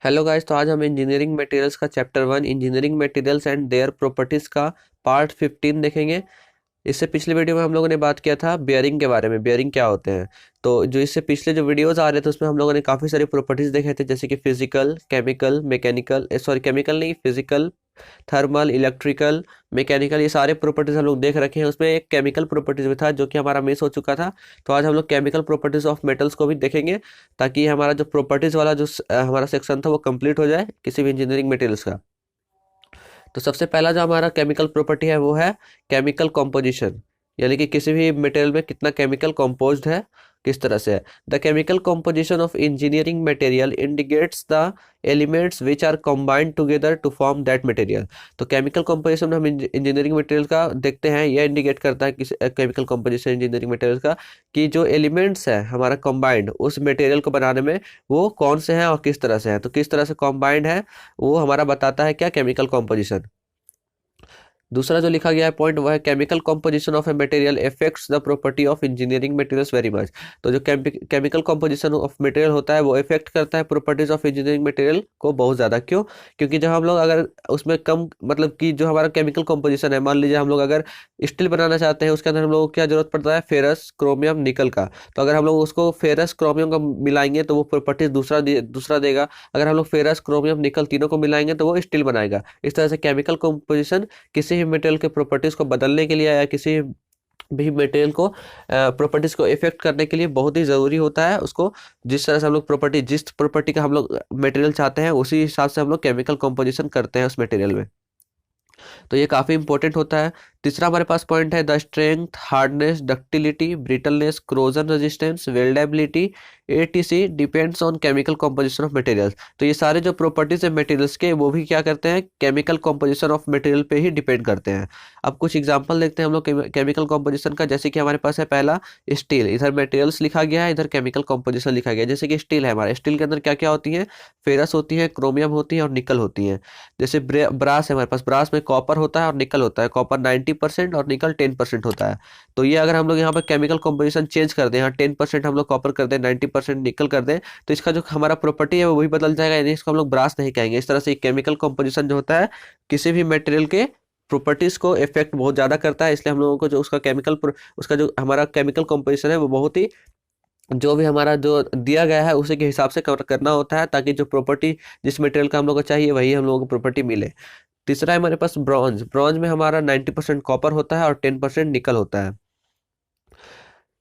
Hello guys, तो आज हम इंजीनियरिंग मटेरियल्स का chapter 1 engineering materials and their properties का पार्ट 15 देखेंगे। इससे पिछले वीडियो में हम लोगों ने बात किया था बियरिंग के बारे में, बियरिंग क्या होते हैं। तो जो इससे पिछले जो वीडियोस आ रहे थे उसमें हम लोगों ने काफ़ी सारी प्रॉपर्टीज देखे थे, जैसे कि physical, chemical, mechanical, sorry chemical नहीं, फिजिकल, थर्मल, इलेक्ट्रिकल, मैकेनिकल, ये सारे प्रॉपर्टीज हम लोग देख रखे हैं। उसमें एक केमिकल प्रॉपर्टीज भी था जो कि हमारा मिस हो चुका था। तो आज हम लोग केमिकल प्रॉपर्टीज ऑफ मेटल्स को भी देखेंगे, ताकि हमारा जो प्रॉपर्टीज वाला जो हमारा सेक्शन था वो कंप्लीट हो जाए किसी भी इंजीनियरिंग मटेरियल्स का। तो सबसे पहला जो हमारा केमिकल प्रॉपर्टी है वो है केमिकल कॉम्पोजिशन, यानी कि किसी भी मटेरियल में कितना केमिकल कंपोज्ड है, किस तरह से है। The chemical composition of engineering material indicates the elements which are combined together to form that material. तो केमिकल कॉम्पोजिशन हम इंजीनियरिंग मटेरियल का देखते हैं, यह इंडिकेट करता है किसी केमिकल कॉम्पोजिशन इंजीनियरिंग मटेरियल का कि जो एलिमेंट्स है हमारा कंबाइंड उस मटेरियल को बनाने में वो कौन से हैं और किस तरह से हैं। तो किस तरह से कंबाइंड है वो हमारा बताता है क्या, केमिकल कॉम्पोजिशन। दूसरा जो लिखा गया है पॉइंट वो है chemical composition of a material effects the property of engineering materials very much. तो जो केमिकल कॉम्पोजिशन ऑफ मटेरियल होता है वो इफेक्ट करता है प्रॉपर्टीज ऑफ इंजीनियरिंग मटेरियल को बहुत ज़्यादा। क्यों? क्योंकि जब हम लोग अगर उसमें कम, मतलब कि जो हमारा केमिकल कॉम्पोजिशन है, मान लीजिए हम लोग अगर स्टील बनाना चाहते हैं, उसके अंदर हम लोग को क्या जरूरत पड़ता है, फेरस, क्रोमियम, निकल का। तो अगर हम लोग उसको फेरस क्रोमियम का मिलाएंगे तो वो प्रॉपर्टीज दूसरा देगा। अगर हम लोग फेरस क्रोमियम निकल तीनों को मिलाएंगे तो वो स्टील बनाएगा। इस तरह से केमिकल कॉम्पोजिशन किसी भी मटेरियल के प्रॉपर्टीज को बदलने के लिए या किसी भी मटेरियल को प्रॉपर्टीज को इफेक्ट करने के लिए बहुत ही ज़रूरी होता है। उसको जिस तरह से हम लोग प्रॉपर्टी, जिस प्रॉपर्टी का हम लोग मटेरियल चाहते हैं उसी हिसाब से हम लोग केमिकल कॉम्पोजिशन करते हैं उस मटेरियल में। तो ये काफ़ी इंपॉर्टेंट होता है। तीसरा हमारे पास पॉइंट है the strength, hardness, ductility, brittleness, corrosion resistance, weldability etc depends on chemical composition of materials. तो ये सारे जो प्रॉपर्टीज है मटेरियल्स के वो भी क्या करते हैं, केमिकल कॉम्पोजिशन ऑफ मटेरियल पे ही डिपेंड करते हैं। अब कुछ एग्जांपल देखते हैं हम लोग केमिकल कॉम्पोजिशन का। जैसे कि हमारे पास है पहला स्टील, इधर मटेरियल्स लिखा गया है, इधर केमिकल कॉम्पोजिशन लिखा गया है। जैसे कि स्टील है, हमारा स्टील के अंदर क्या क्या होती है, फेरस होती है, क्रोमियम होती है और निकल होती है। जैसे ब्रास है हमारे पास, ब्रास में कॉपर होता है और निकल होता है। कॉपर 90% और निकल 10% होता है। तो ये अगर हम लोग यहाँ पर केमिकल कॉम्पोजिशन चेंज कर दें, यहाँ 10% हम लोग कॉपर कर दें, 90% निकल कर दें, तो इसका जो हमारा प्रॉपर्टी है वो वही बदल जाएगा, यानी इसको हम लोग ब्रास नहीं कहेंगे। इस तरह से केमिकल कॉम्पोजिशन जो होता है किसी भी मटेरियल के प्रॉपर्टीज को इफेक्ट बहुत ज़्यादा करता है। इसलिए हम लोगों को जो उसका जो हमारा केमिकल कॉम्पोजिशन है वो बहुत ही, जो भी हमारा जो दिया गया है उसी के हिसाब से करना होता है, ताकि जो प्रॉपर्टी जिस मटेरियल का हम लोग को चाहिए वही हम लोगों को प्रॉपर्टी मिले। तीसरा है हमारे पास ब्रॉन्ज। ब्रॉन्ज में हमारा 90% कॉपर होता है और 10% निकल होता है।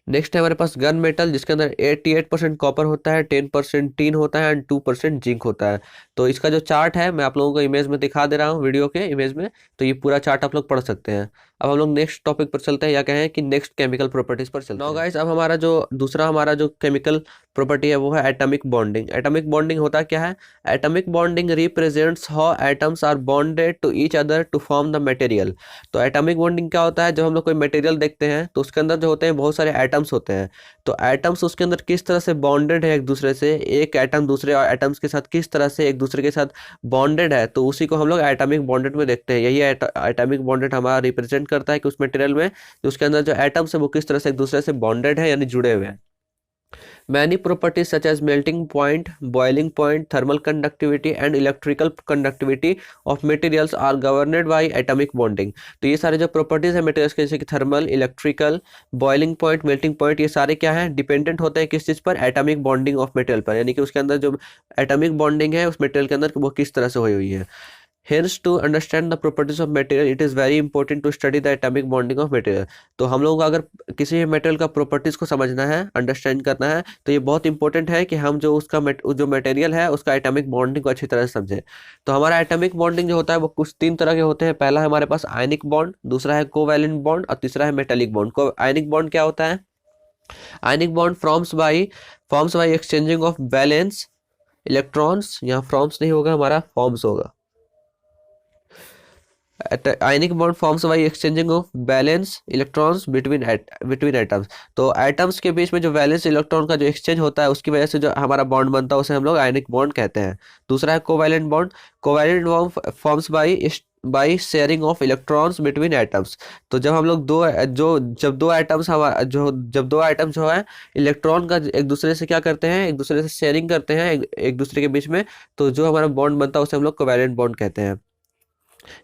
नेक्स्ट है हमारे पास गन मेटल, जिसके अंदर 88% कॉपर होता है, 10% टीन होता है एंड 2% जिंक होता है। तो इसका जो चार्ट है मैं आप लोगों को इमेज में दिखा दे रहा हूँ, वीडियो के इमेज में। तो ये पूरा चार्ट आप लोग पढ़ सकते हैं। अब हम लोग नेक्स्ट टॉपिक पर चलते हैं, या कहें कि नेक्स्ट केमिकल प्रॉपर्टीज पर चलते हैं। नाउ गाइस, अब हमारा जो दूसरा हमारा जो केमिकल प्रॉपर्टी है वो है एटॉमिक बॉन्डिंग। एटॉमिक बॉन्डिंग होता क्या है? Atomic bonding represents how atoms are bonded to each other to form the material. तो एटॉमिक बॉन्डिंग क्या होता है? जब हम लोग कोई मटेरियल देखते हैं तो उसके अंदर जो होते हैं बहुत सारे एटम्स होते हैं। तो एटम्स उसके अंदर किस तरह से बॉन्डेड है एक दूसरे से, एक एटम दूसरे एटम्स के साथ किस तरह से एक दूसरे के साथ बॉन्डेड है, तो उसी को हम लोग एटॉमिक बॉन्डेड में देखते हैं। यही एटॉमिक बॉन्डेड हमारा रिप्रेजेंट करता है कि उस मटेरियल में जो उसके अंदर जो एटम्स है वो किस तरह से एक दूसरे से बॉन्डेड है, यानी जुड़े हुए हैं। Many properties such as melting point, boiling point, thermal conductivity and electrical conductivity of materials are governed by atomic bonding। तो ये सारे जो प्रॉपर्टीज है मटेरियल्स के, जैसे कि thermal, electrical, boiling point, melting point, ये सारे क्या हैं, डिपेंडेंट होते हैं किस चीज़ पर, एटॉमिक बॉन्डिंग ऑफ मटेरियल पर। यानी कि उसके अंदर जो एटॉमिक बॉन्डिंग है उस मटेरियल के अंदर वो किस तरह से हुई है। Hence, to understand the properties of material, it is very important to study the atomic bonding of material। तो हम लोगों को अगर किसी भी मटेरियल का प्रॉपर्टीज को समझना है, अंडरस्टैंड करना है, तो ये बहुत इंपॉर्टेंट है कि हम जो उसका जो मटेरियल है उसका एटॉमिक बॉन्डिंग को अच्छी तरह से समझें। तो हमारा एटॉमिक बॉन्डिंग जो होता है वो कुछ 3 तरह के होते हैं। पहला है हमारे पास आयनिक बॉन्ड, दूसरा है कोवैलेंट बॉन्ड और तीसरा है मेटेलिक बॉन्ड। को आयनिक बॉन्ड क्या होता है? Ionic bond forms by exchanging of valence electrons, यहाँ फॉर्म्स नहीं होगा, हमारा फॉर्म्स होगा। Ionic bond forms by exchanging of valence electrons between atoms. तो एटम्स के बीच में जो वैलेंस इलेक्ट्रॉन का जो एक्सचेंज होता है उसकी वजह से जो हमारा बॉन्ड बनता है उसे हम लोग आयनिक बॉन्ड कहते हैं। दूसरा है covalent bond. Covalent bond forms by by sharing of electrons between atoms. तो जब हम लोग जब दो एटम्स जब दो एटम जो है इलेक्ट्रॉन का एक दूसरे से क्या करते हैं, एक दूसरे से शेयरिंग करते हैं एक दूसरे के बीच में, तो जो हमारा बॉन्ड बनता है उसे हम लोग कोवैलेंट बॉन्ड कहते हैं।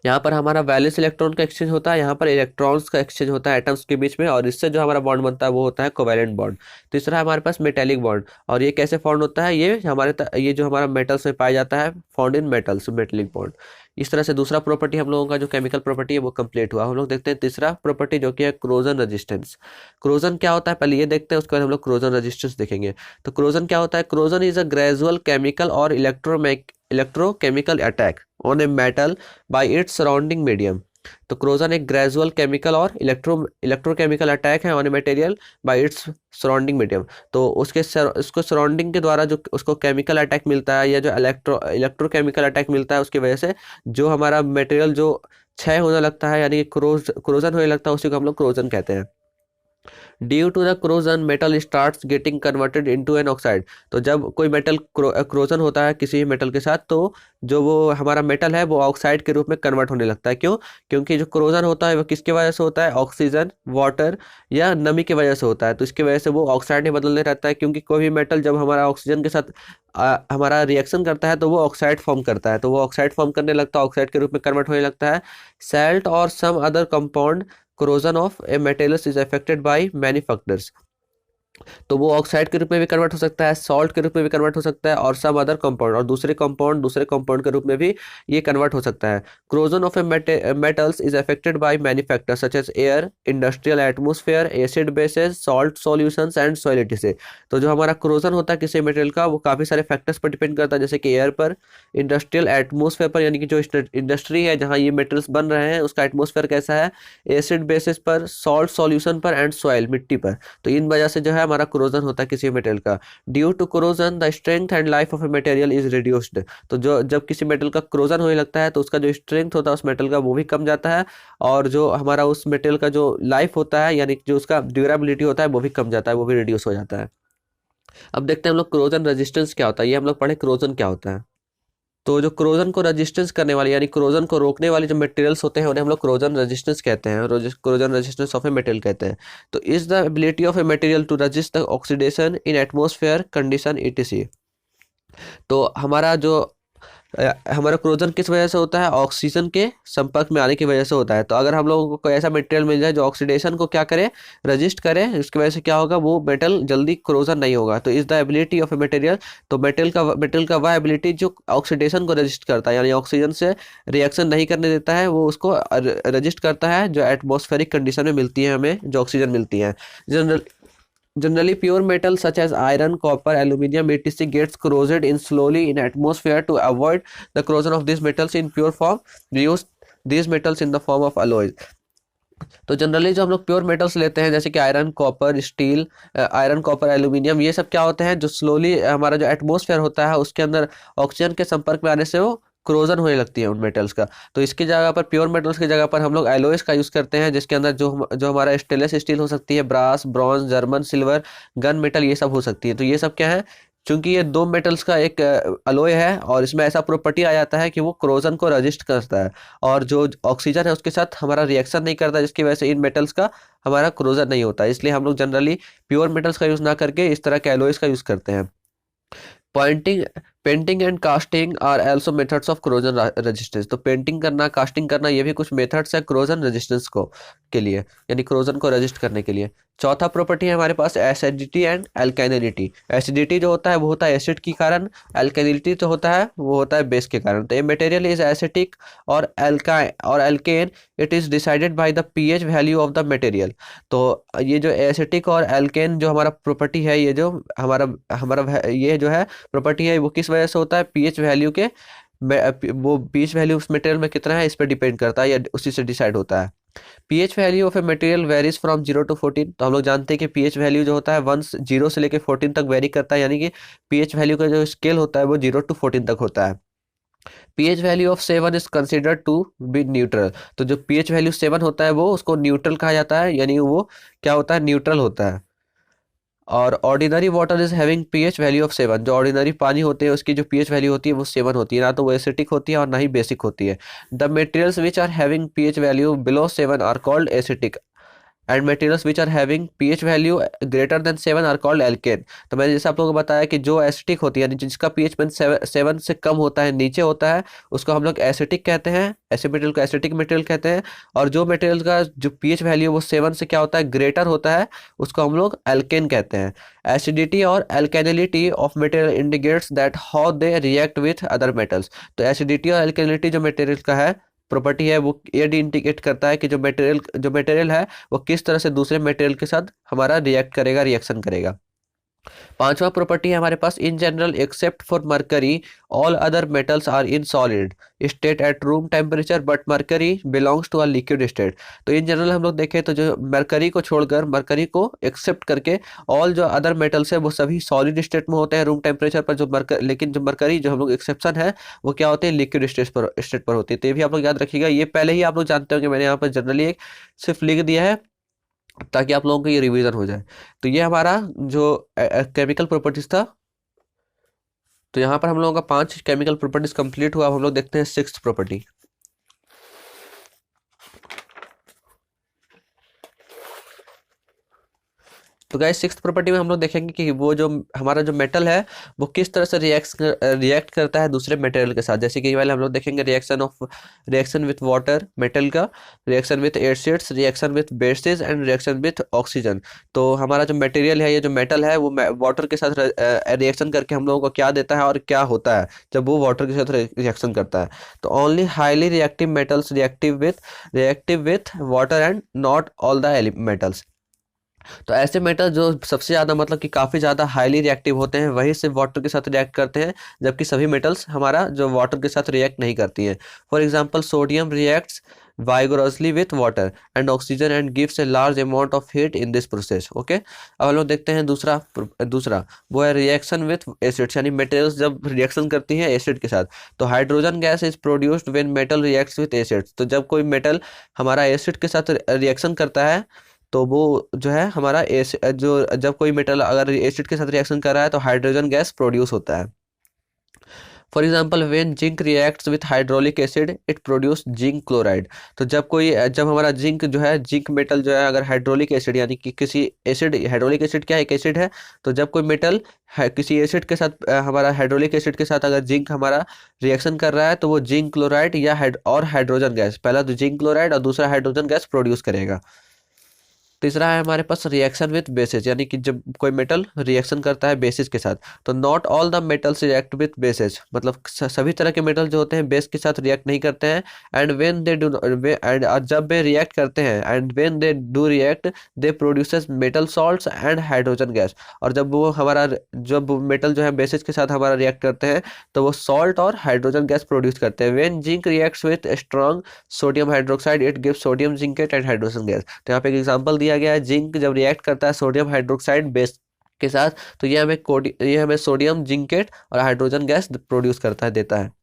यहाँ पर हमारा वैलेंस इलेक्ट्रॉन का एक्सचेंज होता है, यहाँ पर इलेक्ट्रॉन्स का एक्सचेंज होता है एटम्स के बीच में, और इससे जो हमारा बॉन्ड बनता है वो होता है कोवैलेंट बॉन्ड। तीसरा है हमारे पास मेटेलिक बॉन्ड, और ये कैसे फॉर्म होता है, ये जो हमारा मेटल्स में पाया जाता है, found in metals, metallic bond. इस तरह से दूसरा प्रॉपर्टी हम लोगों का जो केमिकल प्रॉपर्टी है वो कंप्लीट हुआ। हम लोग देखते हैं तीसरा प्रॉपर्टी जो कि है क्रोजन रेजिस्टेंस। क्रोजन क्या होता है पहले ये देखते हैं, उसके बाद हम लोग क्रोजन रेजिस्टेंस देखेंगे। तो क्रोजन क्या होता है, corrosion is a gradual chemical और electrochemical attack on a metal by its surrounding medium. तो क्रोजन एक ग्रेजुअल केमिकल और इलेक्ट्रोकेमिकल अटैक है on a material by its surrounding medium. तो उसको सराउंडिंग के द्वारा जो उसको केमिकल अटैक मिलता है या जो इलेक्ट्रोकेमिकल अटैक मिलता है उसकी वजह से जो हमारा मटेरियल जो क्षय होने लगता है, यानी क्रोजन होने लगता है, उसी को हम लोग क्रोजन कहते हैं। Due to the corrosion metal starts getting converted into an oxide. तो जब कोई मेटल क्रोजन होता है किसी मेटल के साथ, तो जो वो हमारा मेटल है वो ऑक्साइड के रूप में कन्वर्ट होने लगता है। क्यों? क्योंकि जो क्रोजन होता है वो किसकी वजह से होता है, ऑक्सीजन, वाटर या नमी की वजह से होता है। तो इसकी वजह से वो ऑक्साइड में बदलने रहता है, क्योंकि कोई भी मेटल जब हमारा ऑक्सीजन के साथ हमारा रिएक्शन करता है तो वो ऑक्साइड फॉर्म करता है, तो वो ऑक्साइड फॉर्म करने लगता है, ऑक्साइड के रूप में कन्वर्ट होने लगता है। सैल्ट और some other compound corrosion of a materials is affected by many factors। तो वो ऑक्साइड के रूप में भी कन्वर्ट हो सकता है, सॉल्ट के रूप में भी कन्वर्ट हो सकता है, और सब अदर कंपाउंड और दूसरे कंपाउंड के रूप में भी ये कन्वर्ट हो सकता है। Corrosion of a metals is affected by many factors such as air, industrial atmosphere, acid bases, salt solutions and solidity. तो जो हमारा क्रोजन होता है किसी मटेरियल का वो काफ़ी सारे फैक्टर्स पर डिपेंड करता है, जैसे कि एयर पर, इंडस्ट्रियल एटमॉस्फेयर पर, यानी कि जो इंडस्ट्री है जहाँ ये मटेरियल्स बन रहे हैं उसका एटमॉस्फेयर कैसा है, एसिड बेसिस पर, सॉल्ट सॉल्यूशन पर एंड सॉइल, मिट्टी पर। तो इन वजह से जो है हमारा क्रोजन होता है किसी मटेरियल का। Due to corrosion the strength and life of a material is reduced. तो जो जब किसी मेटल का क्रोजन होने लगता है तो उसका जो स्ट्रेंथ होता है उस मेटल का वो भी कम जाता है, और जो हमारा उस मेटल का जो लाइफ होता है यानी जो उसका ड्यूरेबिलिटी होता है वो भी कम जाता है, वो भी रिड्यूस हो जाता है। अब देखते हैं हम लोग क्रोजन रेजिस्टेंस क्या होता है। ये हम लोग पढ़े क्रोजन क्या होता है। तो जो क्रोजन को रेजिस्टेंस करने वाली यानी क्रोजन को रोकने वाले जो मटेरियल्स होते हैं उन्हें हम लोग क्रोजन रेजिस्टेंस कहते हैं, corrosion resistance of a material कहते हैं। तो is the ability of a material to resist the oxidation in atmosphere condition etc। तो हमारा क्रोजन किस वजह से होता है, ऑक्सीजन के संपर्क में आने की वजह से होता है। तो अगर हम लोगों को कोई ऐसा मटेरियल मिल जाए जो ऑक्सीडेशन को क्या करे, रजिस्ट करे, उसकी वजह से क्या होगा, वो मेटल जल्दी क्रोजन नहीं होगा। तो is the ability of a material, तो मेटल का वह एबिलिटी जो ऑक्सीडेशन को रजिस्ट करता है, यानी ऑक्सीजन से रिएक्शन नहीं करने देता है, वो उसको रजिस्ट करता है जो एटमॉस्फेरिक कंडीशन में मिलती है, हमें जो ऑक्सीजन मिलती है। Generally, pure metals such as iron, copper, aluminium, etc. gets corroded in slowly in atmosphere. To avoid the corrosion of these metals in pure form, we use these metals in the form of alloys। तो generally जो हम लोग pure metals लेते हैं जैसे कि iron, copper, steel, iron, copper, aluminium, ये सब क्या होते हैं, जो स्लोली हमारा जो एटमॉस्फेयर होता है उसके अंदर ऑक्सीजन के संपर्क में आने से वो क्रोजन होने लगती है उन मेटल्स का। तो इसकी जगह पर, प्योर मेटल्स की जगह पर हम लोग एलोइस का यूज़ करते हैं, जिसके अंदर जो हमारा स्टेनलेस स्टील हो सकती है, brass, bronze, German silver, gun metal, ये सब हो सकती है। तो ये सब क्या है, चूंकि ये दो मेटल्स का एक अलॉय है और इसमें ऐसा प्रॉपर्टी आ जाता है कि वो क्रोजन को रजिस्ट करता है, और जो ऑक्सीजन है उसके साथ हमारा रिएक्शन नहीं करता, जिसकी वजह से इन मेटल्स का हमारा क्रोजन नहीं होता। इसलिए हम लोग जनरली प्योर मेटल्स का यूज़ ना करके इस तरह के एलोइस का यूज़ करते हैं। Pointing painting and casting are also methods of corrosion resistance. तो पेंटिंग करना, कास्टिंग करना, ये भी कुछ मेथड्स है क्रोजन रेजिस्टेंस को के लिए, यानी क्रोजन को रजिस्ट करने के लिए। चौथा प्रॉपर्टी है हमारे पास एसिडिटी एंड एल्काइनिटी। एसिडिटी जो होता है वो होता है एसिड के कारण, एल्काइनिटी जो होता है वो होता है बेस के कारण। तो ये मटेरियल इज एसिटिक और एल्केन, it is decided by the pH value of the material. तो ये जो एसिटिक और एल्केन जो हमारा प्रॉपर्टी है, ये जो हमारा ये जो है प्रॉपर्टी है, वो किस वजह से होता है, पीएच वैल्यू के, वो पीएच वैल्यू उस मटेरियल में कितना है इस पर डिपेंड करता है या उसी से डिसाइड होता है। PH value of a material varies from 0 to 14। तो हम लोग जानते हैं कि पीएच वैल्यू जो होता है 0 से लेकर 14 तक वेरी करता है, यानी कि पीएच वैल्यू का जो स्केल होता है वो 0 to 14 तक होता है। PH value of 7 is considered to be neutral. तो जो पीएच वैल्यू 7 होता है वो उसको न्यूट्रल कहा जाता है, यानी वो क्या होता है, न्यूट्रल होता है। और ordinary water is having pH value of 7। जो ऑर्डिनरी पानी होते हैं उसकी जो पीएच वैल्यू होती है वो 7 होती है, ना तो वो एसिटिक होती है और ना ही बेसिक होती है। The materials which are having pH value below 7 are called acidic and materials which are having pH value greater than 7 are called एल्केन। तो मैंने जैसे आप लोगों को बताया कि जो एसिटिक होती है यानी जिसका पीएच 7 से कम होता है, नीचे होता है, उसको हम लोग एसिटिक कहते हैं, ऐसे मटेरियल को एसिटिक मटेरियल कहते हैं। और जो मटेरियल का जो पीएच वैल्यू वो 7 से क्या होता है, ग्रेटर होता है, उसको हम लोग एल्केन कहते हैं। एसिडिटी और एल्केनिलिटी of material indicates that how they react with other metals. तो एसिडिटी और एल्केनिलिटी जो मटेरियल का है प्रॉपर्टी है, वो ये इंडिकेट करता है कि जो मटेरियल है वो किस तरह से दूसरे मटेरियल के साथ हमारा रिएक्ट करेगा, रिएक्शन करेगा। पांचवा प्रॉपर्टी है हमारे पास, in general except for mercury all other metals are in solid state at room temperature but mercury belongs to a liquid state. तो इन जनरल हम लोग देखें तो जो मरकरी को छोड़कर, मरकरी को एक्सेप्ट करके ऑल जो अदर मेटल्स है वो सभी सॉलिड स्टेट में होते हैं रूम टेम्परेचर पर। लेकिन जो मरकरी जो हम लोग एक्सेप्शन है वो क्या होते हैं, लिक्विड स्टेट पर होती है। तो ये भी आप लोग याद रखिएगा, ये पहले ही आप लोग जानते होंगे, मैंने यहाँ पर जनरली एक सिर्फ लिख दिया है ताकि आप लोगों को ये रिवीजन हो जाए। तो ये हमारा जो केमिकल प्रॉपर्टीज था, तो यहाँ पर हम लोगों का 5 केमिकल प्रॉपर्टीज कंप्लीट हुआ। अब हम लोग देखते हैं 6th प्रॉपर्टी। तो गाइस 6th प्रॉपर्टी में हम लोग देखेंगे कि वो जो हमारा जो मेटल है वो किस तरह से रिएक्ट करता है दूसरे मटेरियल के साथ। जैसे कि पहले हम लोग देखेंगे रिएक्शन विथ वाटर, मेटल का reaction with acids, reaction with basis and reaction with oxygen. तो हमारा जो मटेरियल है, ये जो मेटल है, वो वाटर के साथ रिएक्शन करके हम लोगों को क्या देता है और क्या होता है जब वो वाटर के साथ रिएक्शन करता है। तो only highly reactive metals reactive with water and not all the metals. तो ऐसे मेटल जो सबसे ज़्यादा मतलब कि काफ़ी ज़्यादा हाईली रिएक्टिव होते हैं वही सिर्फ वाटर के साथ रिएक्ट करते हैं, जबकि सभी मेटल्स हमारा जो वाटर के साथ रिएक्ट नहीं करती हैं। For example sodium reacts vigorously with water and oxygen and gives a large amount of heat in this process. Okay, अब हम लोग देखते हैं दूसरा वो है रिएक्शन विथ एसिड्स, यानी मेटेरियल्स जब रिएक्शन करती हैं एसिड के साथ। तो hydrogen gas is produced when metal reacts with acids. तो जब कोई मेटल हमारा एसिड के साथ रिएक्शन करता है तो वो जो है हमारा जब कोई मेटल अगर एसिड के साथ रिएक्शन कर रहा है तो हाइड्रोजन गैस प्रोड्यूस होता है। For example when zinc reacts with hydraulic acid it produce zinc chloride. तो जब हमारा जिंक जो है, जिंक मेटल जो है, अगर हाइड्रोलिक एसिड यानी कि किसी एसिड, हाइड्रोलिक एसिड क्या है, एक एसिड है। तो जब कोई मेटल है किसी एसिड के साथ हमारा हाइड्रोलिक एसिड के साथ अगर जिंक हमारा रिएक्शन कर रहा है तो वो जिंक क्लोराइड या हाइड्रोजन गैस, पहला तो जिंक क्लोराइड और दूसरा हाइड्रोजन गैस प्रोड्यूस करेगा। तीसरा है हमारे पास रिएक्शन विथ बेसिस, यानी कि जब कोई मेटल रिएक्शन करता है बेसिस के साथ। तो not all the metals react with basis, मतलब सभी तरह के मेटल जो होते हैं बेस के साथ रिएक्ट नहीं करते हैं। And when they do and जब वे रिएक्ट करते हैं and when they do react they produces metal salts and hydrogen gas. और जब मेटल जो है बेसिस के साथ हमारा रिएक्ट करते हैं तो वो सॉल्ट और हाइड्रोजन गैस प्रोड्यूस करते हैं। When zinc reacts with strong sodium hydroxide it gives sodium zincate and hydrogen gas. तो यहाँ पे एक एग्जांपल दिया गया है, जिंक जब रिएक्ट करता है सोडियम हाइड्रोक्साइड बेस के साथ तो ये हमें सोडियम जिंकेट और हाइड्रोजन गैस प्रोड्यूस करता है, देता है।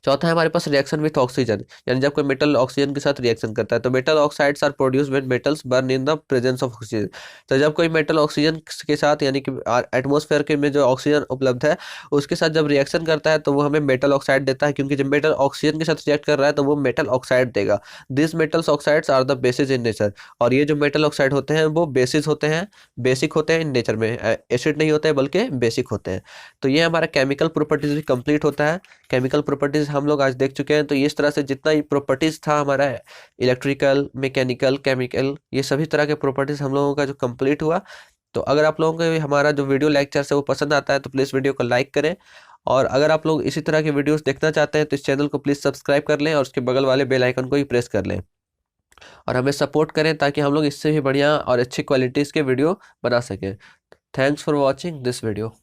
चौथा है हमारे पास रिएक्शन विथ ऑक्सीजन, यानी जब कोई मेटल ऑक्सीजन के साथ रिएक्शन करता है। तो metal oxides are produce when metals burn in the presence of oxygen. तो जब कोई मेटल ऑक्सीजन के साथ, यानी कि एटमॉस्फेयर के में जो ऑक्सीजन उपलब्ध है उसके साथ जब रिएक्शन करता है तो वो हमें मेटल ऑक्साइड देता है, क्योंकि जब मेटल ऑक्सीजन के साथ रिएक्ट कर रहा है तो वो मेटल ऑक्साइड देगा। This metals oxides are the basis in nature. और ये जो मेटल ऑक्साइड होते हैं वो बेसिस होते हैं, बेसिक होते हैं इन नेचर में, एसिड नहीं होते हैं बल्कि बेसिक होते हैं। तो ये हमारा केमिकल प्रॉपर्टीज भी कंप्लीट होता है। केमिकल प्रॉपर्टीज हम लोग आज देख चुके हैं। तो इस तरह से जितना ही प्रॉपर्टीज था हमारा इलेक्ट्रिकल, मैकेनिकल, केमिकल, ये सभी तरह के प्रॉपर्टीज हम लोगों का जो कंप्लीट हुआ। तो अगर आप लोगों को हमारा जो वीडियो लेक्चर है वो पसंद आता है तो प्लीज़ वीडियो को लाइक करें। और अगर आप लोग इसी तरह के वीडियोस देखना चाहते हैं तो इस चैनल को प्लीज़ सब्सक्राइब कर लें और उसके बगल वाले बेल आइकन को ही प्रेस कर लें और हमें सपोर्ट करें ताकि हम लोग इससे भी बढ़िया और अच्छी क्वालिटीज़ के वीडियो बना सकें। Thanks for watching this video.